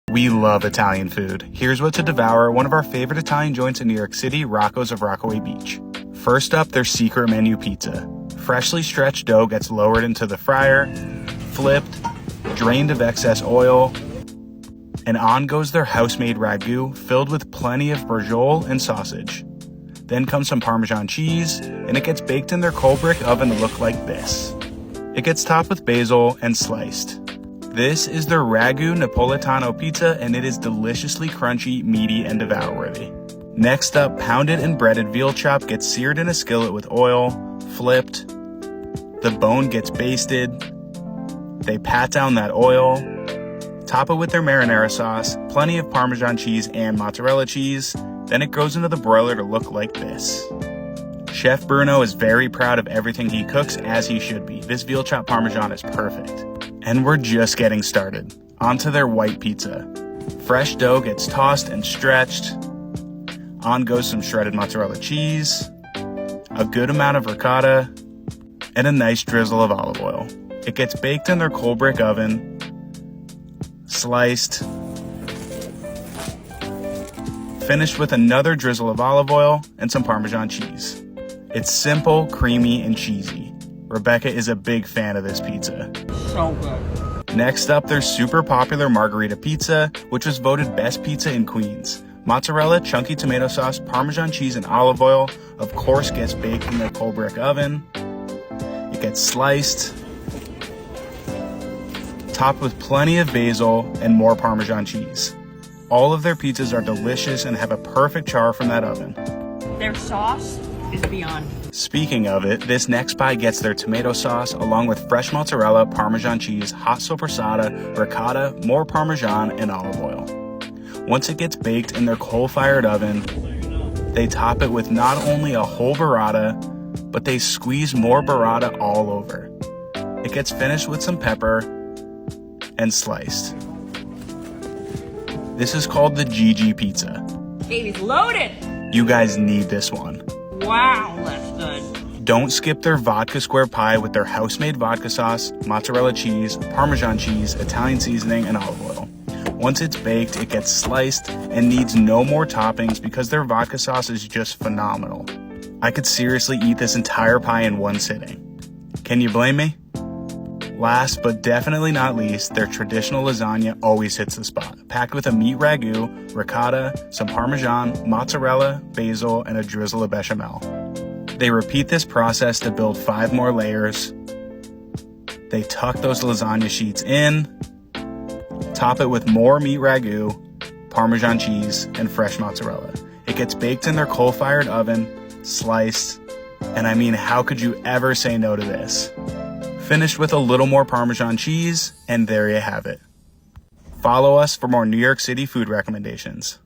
We love Italian food. Here's what to devour at one of our favorite Italian joints in New York City, Rocco's of Rockaway Beach. First up, their secret menu pizza. Freshly stretched dough gets lowered into the fryer, flipped, drained of excess oil, and on goes their house-made ragu filled with plenty of brajol and sausage. Then comes some Parmesan cheese, and it gets baked in their coal brick oven to look like this. It gets topped with basil and sliced. This is their Ragu Napolitano pizza, and it is deliciously crunchy, meaty, and devour-worthy. Next up, pounded and breaded veal chop gets seared in a skillet with oil, flipped. The bone gets basted. They pat down that oil, top it with their marinara sauce, plenty of Parmesan cheese and mozzarella cheese. Then it goes into the broiler to look like this. Chef Bruno is very proud of everything he cooks, as he should be. This veal chop Parmesan is perfect. And we're just getting started. Onto their white pizza. Fresh dough gets tossed and stretched. On goes some shredded mozzarella cheese, a good amount of ricotta, and a nice drizzle of olive oil. It gets baked in their coal brick oven, sliced, finished with another drizzle of olive oil and some Parmesan cheese. It's simple, creamy, and cheesy. Rebecca is a big fan of this pizza. So good. Next up, their super popular margarita pizza, which was voted best pizza in Queens. Mozzarella, chunky tomato sauce, Parmesan cheese, and olive oil, of course, gets baked in their coal brick oven. It gets sliced, topped with plenty of basil and more Parmesan cheese. All of their pizzas are delicious and have a perfect char from that oven. Their sauce is beyond. Speaking of it, this next pie gets their tomato sauce along with fresh mozzarella, Parmesan cheese, hot soppressata, ricotta, more Parmesan, and olive oil. Once it gets baked in their coal-fired oven, they top it with not only a whole burrata, but they squeeze more burrata all over. It gets finished with some pepper and sliced. This is called the GG pizza. Baby's loaded. You guys need this one. Wow, that's good. Don't skip their vodka square pie with their house-made vodka sauce, mozzarella cheese, Parmesan cheese, Italian seasoning, and olive oil. Once it's baked, it gets sliced and needs no more toppings because their vodka sauce is just phenomenal. I could seriously eat this entire pie in one sitting. Can you blame me? Last but definitely not least, their traditional lasagna always hits the spot. Packed with a meat ragu, ricotta, some Parmesan, mozzarella, basil, and a drizzle of bechamel. They repeat this process to build 5 more layers. They tuck those lasagna sheets in, top it with more meat ragu, Parmesan cheese, and fresh mozzarella. It gets baked in their coal-fired oven, sliced, and I mean, how could you ever say no to this? Finished with a little more Parmesan cheese, and there you have it. Follow us for more New York City food recommendations.